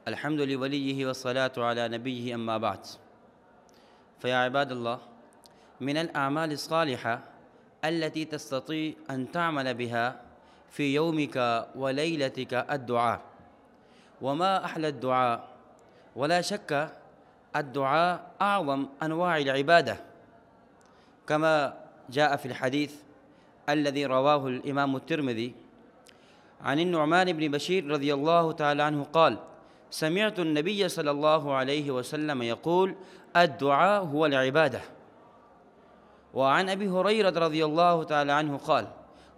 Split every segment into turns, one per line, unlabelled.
الحمد لوليه والصلاة على نبيه، أما بعد. فيا عباد الله، من الأعمال الصالحة التي تستطيع أن تعمل بها في يومك وليلتك الدعاء. وما أحلى الدعاء، ولا شك الدعاء أعظم أنواع العبادة، كما جاء في الحديث الذي رواه الإمام الترمذي عن النعمان بن بشير رضي الله تعالى عنه قال: سمعت النبي صلى الله عليه وسلم يقول: الدعاء هو العبادة. وعن أبي هريرة رضي الله تعالى عنه قال: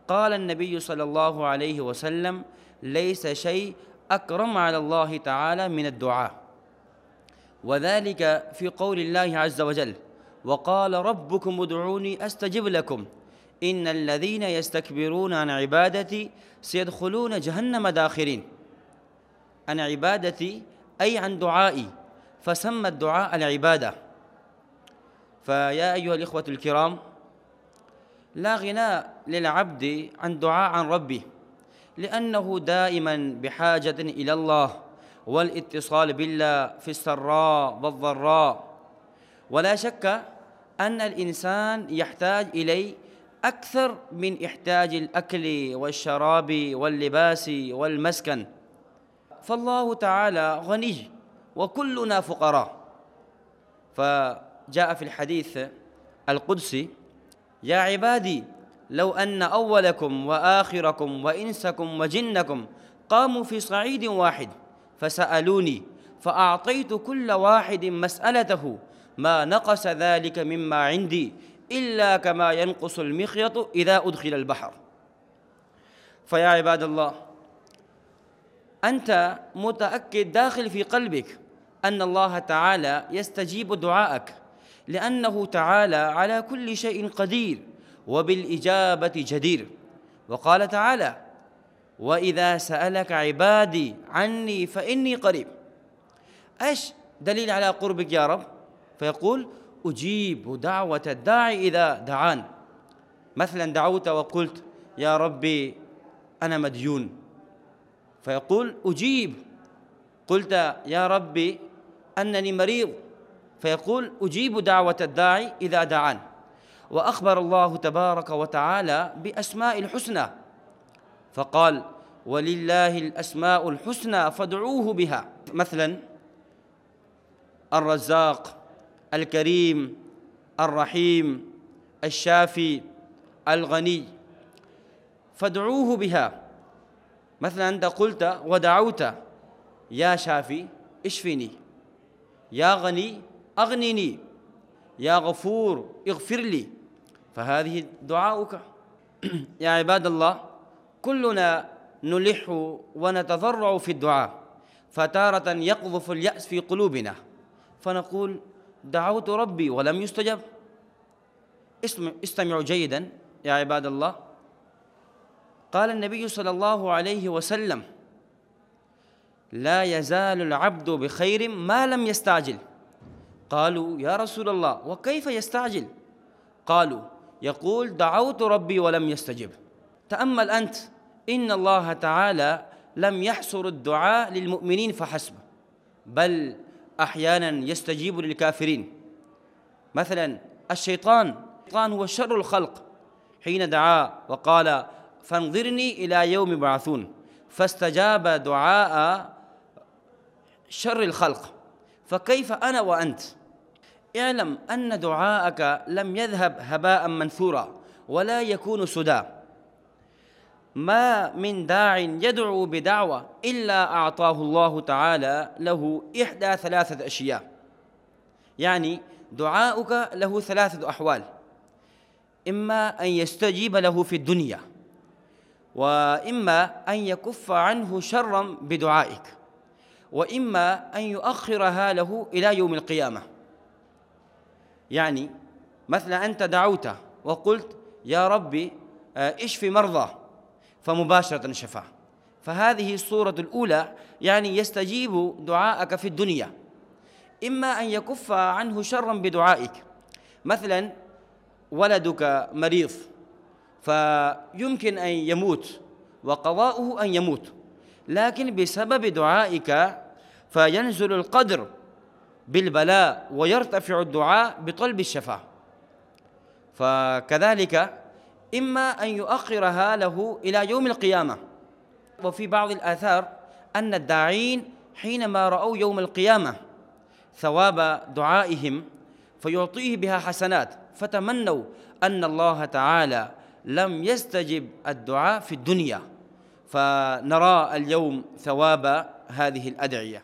قال النبي صلى الله عليه وسلم: ليس شيء أكرم على الله تعالى من الدعاء، وذلك في قول الله عز وجل: وقال ربكم ادعوني أستجب لكم إن الذين يستكبرون عن عبادتي سيدخلون جهنم داخرين. عن عبادتي أي عن دعائي، فسمى الدعاء العبادة. فيا أيها الإخوة الكرام، لا غنى للعبد عن دعاء عن ربه، لأنه دائما بحاجة إلى الله والاتصال بالله في السراء والضراء. ولا شك أن الإنسان يحتاج إليه أكثر من إحتاج الأكل والشراب واللباس والمسكن، فالله تعالى غني وكلنا فقراء. فجاء في الحديث القدسي: يا عبادي لو أن أولكم وآخركم وإنسكم وجنكم قاموا في صعيد واحد فسألوني فأعطيت كل واحد مسألته ما نقص ذلك مما عندي إلا كما ينقص المخيط إذا أدخل البحر. فيا عباد الله، أنت متأكد داخل في قلبك أن الله تعالى يستجيب دعاءك، لأنه تعالى على كل شيء قدير وبالإجابة جدير. وقال تعالى: وإذا سألك عبادي عني فإني قريب. إيش دليل على قربك يا رب؟ فيقول: أجيب دعوة الداعي إذا دعان. مثلا دعوت وقلت: يا ربي أنا مديون، فيقول: أجيب. قلت: يا ربي أنني مريض، فيقول: أجيب دعوة الداعي إذا دعان. وأخبر الله تبارك وتعالى بأسماء الحسنى، فقال: ولله الأسماء الحسنى فادعوه بها. مثلا الرزاق، الكريم، الرحيم، الشافي، الغني، فادعوه بها. مثلا أنت قلت ودعوت: يا شافي اشفني، يا غني أغنني، يا غفور اغفر لي، فهذه دعاؤك. يا عباد الله، كلنا نلح ونتضرع في الدعاء، فتارة يقذف اليأس في قلوبنا فنقول: دعوت ربي ولم يستجب. استمعوا جيدا يا عباد الله. قال النبي صلى الله عليه وسلم: لا يزال العبد بخير ما لم يستعجل. قالوا: يا رسول الله وكيف يستعجل؟ قالوا: يقول دعوت ربي ولم يستجب. تأمل أنت، إن الله تعالى لم يحصر الدعاء للمؤمنين فحسب، بل أحيانا يستجيب للكافرين. مثلا الشيطان هو شر الخلق، حين دعا وقال: فانظرني إلى يوم يبعثون، فاستجاب دعاء شر الخلق، فكيف أنا وأنت؟ اعلم أن دعاءك لم يذهب هباء منثورا ولا يكون سدى. ما من داع يدعو بدعوة إلا أعطاه الله تعالى له إحدى ثلاثة أشياء. يعني دعاؤك له ثلاثة أحوال: إما أن يستجيب له في الدنيا، وإما أن يكف عنه شرا بدعائك، وإما أن يؤخرها له إلى يوم القيامة. يعني مثلا أنت دعوت وقلت: يا ربي اشف مرضى، فمباشرة شفاه، فهذه الصورة الأولى، يعني يستجيب دعاءك في الدنيا. إما أن يكف عنه شرا بدعائك، مثلا ولدك مريض فيمكن أن يموت وقضاؤه أن يموت، لكن بسبب دعائك فينزل القدر بالبلاء ويرتفع الدعاء بطلب الشفاء. فكذلك إما أن يؤخرها له إلى يوم القيامة. وفي بعض الآثار أن الداعين حينما رأوا يوم القيامة ثواب دعائهم فيعطيه بها حسنات، فتمنوا أن الله تعالى لم يستجب الدعاء في الدنيا، فنرى اليوم ثواب هذه الأدعية.